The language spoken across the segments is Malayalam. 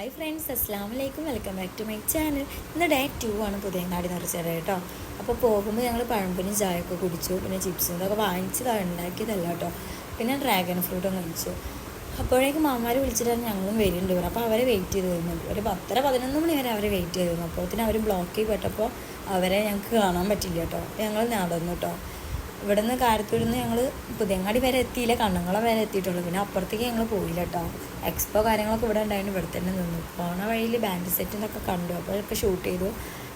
ഹായ് ഫ്രണ്ട്സ്, അസ്സാം വലൈക്കും. Welcome back to my channel. ഇന്ന് ഡേ 2 ആണ് പുതിയങ്ങാടി നിറച്ചത് കേട്ടോ. അപ്പോൾ പോകുമ്പോൾ ഞങ്ങൾ പഴംപൊരി ചായയൊക്കെ കുടിച്ചു. പിന്നെ ചിപ്സും ഇതൊക്കെ വാങ്ങിച്ചതാണ്, ഉണ്ടാക്കിയതല്ല കേട്ടോ. പിന്നെ ഡ്രാഗൺ ഫ്രൂട്ടും കഴിച്ചു. അപ്പോഴേക്കും മാമാർ വിളിച്ചിട്ടാണ് ഞങ്ങളും വരുന്നുണ്ട് ഇവിടെ. അപ്പോൾ അവരെ വെയിറ്റ് ചെയ്ത് വരുന്നുണ്ട്. ഒരു 10-11 മണി വരെ അവരെ വെയിറ്റ് ചെയ്തിരുന്നു. അപ്പോഴത്തേനും അവർ ബ്ലോക്കിൽ പെട്ടപ്പോൾ അവരെ ഞങ്ങൾക്ക് കാണാൻ പറ്റില്ല കേട്ടോ. ഞങ്ങൾ നടന്നു കേട്ടോ. ഇവിടെ നിന്ന് കാരത്തൂരിൽ ഞങ്ങൾ പുതിയങ്ങാടി വരെ എത്തിയില്ല, കണ്ണംകുളം വരെ എത്തിയിട്ടുള്ളൂ. പിന്നെ അപ്പുറത്തേക്ക് ഞങ്ങൾ പോയില്ല കേട്ടോ. എക്സ്പോ കാര്യങ്ങളൊക്കെ ഇവിടെ ഉണ്ടായിരുന്നു. ഇവിടെ തന്നെ നിന്നു. പോണ വഴിയിൽ ബാൻഡ് സെറ്റിനൊക്കെ കണ്ടു, അപ്പോഴൊക്കെ ഷൂട്ട് ചെയ്തു.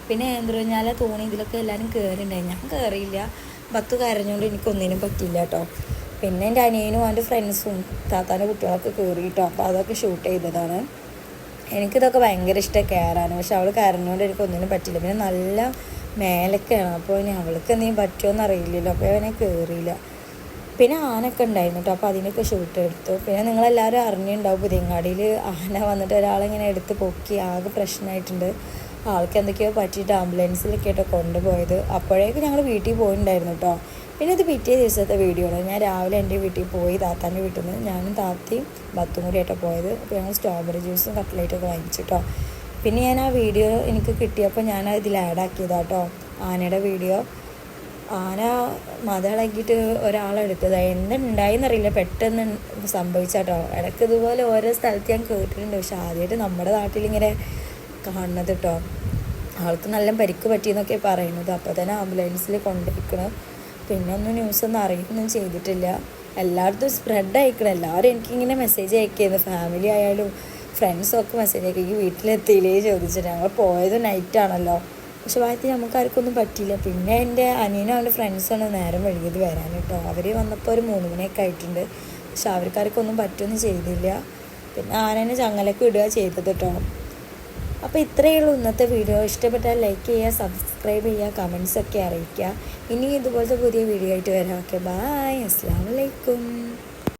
പിന്നെ എന്തുകഴിഞ്ഞാൽ തോണി ഇതിലൊക്കെ എല്ലാവരും കയറിണ്ടായി. ഞാൻ കയറിയില്ല, ബത്ത് കരഞ്ഞുകൊണ്ട് എനിക്കൊന്നിനും പറ്റില്ല കേട്ടോ. പിന്നെ എൻ്റെ അനിയനും എൻ്റെ ഫ്രണ്ട്സും താത്താൻ്റെ കുട്ടികളൊക്കെ കയറി കേട്ടോ. അപ്പോൾ അതൊക്കെ ഷൂട്ട് ചെയ്തതാണ്. എനിക്കിതൊക്കെ ഭയങ്കര ഇഷ്ടമാണ് കയറാൻ, പക്ഷെ അവൾ കരഞ്ഞുകൊണ്ട് എനിക്കൊന്നിനും പറ്റില്ല. പിന്നെ നല്ല മേലൊക്കെയാണ്, അപ്പോൾ ഇനി അവൾക്ക് എന്തെങ്കിലും പറ്റുമോയെന്ന് അറിയില്ലല്ലോ, അപ്പോൾ അവനെ കയറിയില്ല. പിന്നെ ആനൊക്കെ ഉണ്ടായിരുന്നു കേട്ടോ, അപ്പോൾ അതിനൊക്കെ ഷൂട്ട് എടുത്തു. പിന്നെ നിങ്ങളെല്ലാവരും അറിഞ്ഞിട്ടുണ്ടാവും, പുതിയങ്ങാടിയിൽ ആന വന്നിട്ട് ഒരാളിങ്ങനെ എടുത്ത് പൊക്കി ആകെ പ്രശ്നമായിട്ടുണ്ട്. ആൾക്ക് എന്തൊക്കെയോ പറ്റിയിട്ട് ആംബുലൻസിലൊക്കെ ആയിട്ടോ കൊണ്ടുപോയത്. അപ്പോഴേക്കും ഞങ്ങൾ വീട്ടിൽ പോയിട്ടുണ്ടായിരുന്നു കേട്ടോ. പിന്നെ ഇത് പിറ്റേ ദിവസത്തെ വീഡിയോ ആണ്. ഞാൻ രാവിലെ എൻ്റെ വീട്ടിൽ പോയി, താത്താൻ്റെ വീട്ടിൽ നിന്ന് ഞാനും താത്തയും ബത്തും കൂടി ആയിട്ടോ പോയത്. അപ്പോൾ ഞങ്ങൾ സ്ട്രോബെറി ജ്യൂസും കട്ട്ലേറ്റൊക്കെ വാങ്ങിച്ചു കേട്ടോ. പിന്നെ ഞാൻ ആ വീഡിയോ എനിക്ക് കിട്ടിയപ്പോൾ ഞാൻ ഇതിൽ ആഡാക്കിയതാണ് കേട്ടോ, ആനയുടെ വീഡിയോ. ആന മതളക്കിയിട്ട് ഒരാളെടുത്തതാണ്. എന്തുണ്ടായിന്നറിയില്ല, പെട്ടെന്ന് സംഭവിച്ചാട്ടോ. ഇടയ്ക്ക് ഇതുപോലെ ഓരോ സ്ഥലത്ത് ഞാൻ കേട്ടിട്ടുണ്ട്, പക്ഷെ ആദ്യമായിട്ട് നമ്മുടെ നാട്ടിലിങ്ങനെ കാണുന്നത് കേട്ടോ. ആൾക്ക് നല്ല പരിക്ക് പറ്റിയെന്നൊക്കെ പറയുന്നത്. അപ്പോൾ തന്നെ ആംബുലൻസിൽ കൊണ്ടുപോയിക്കണം. പിന്നെ ഒന്നും ന്യൂസൊന്നും അറിയുകയൊന്നും ചെയ്തിട്ടില്ല. എല്ലായിടത്തും സ്പ്രെഡ് അയക്കണം. എല്ലാവരും എനിക്കിങ്ങനെ മെസ്സേജ് അയക്കുന്നത്, ഫാമിലി ആയാലും ഫ്രണ്ട്സൊക്കെ മെസ്സേജ് അയക്കും, ഈ വീട്ടിലെത്തിയില്ലേ ചോദിച്ചിട്ട്. ഞങ്ങൾ പോയത് നൈറ്റാണല്ലോ, പക്ഷെ ഭാഗത്ത് നമുക്ക് ആർക്കൊന്നും പറ്റിയില്ല. പിന്നെ എൻ്റെ അനിയനും അവൻ്റെ ഫ്രണ്ട്സാണ് നേരം വൈകിയത് വരാൻ കേട്ടോ. അവർ വന്നപ്പോൾ ഒരു 3 മണിയൊക്കെ ആയിട്ടുണ്ട്, പക്ഷെ അവർക്കാർക്കൊന്നും പറ്റുമൊന്നും ചെയ്തില്ല. പിന്നെ ആനേനെ ചങ്ങലൊക്കെ ഇടുക ചെയ്തത് കേട്ടോ. അപ്പോൾ ഇത്രയേ ഉള്ളൂ ഇന്നത്തെ വീഡിയോ. ഇഷ്ടപ്പെട്ടാൽ ലൈക്ക് ചെയ്യുക, സബ്സ്ക്രൈബ് ചെയ്യുക, കമൻസൊക്കെ അറിയിക്കുക. ഇനി ഇതുപോലത്തെ പുതിയ വീഡിയോ ആയിട്ട് വരാം. ഓക്കെ, ബൈ, അസ്സലാമു അലൈക്കും.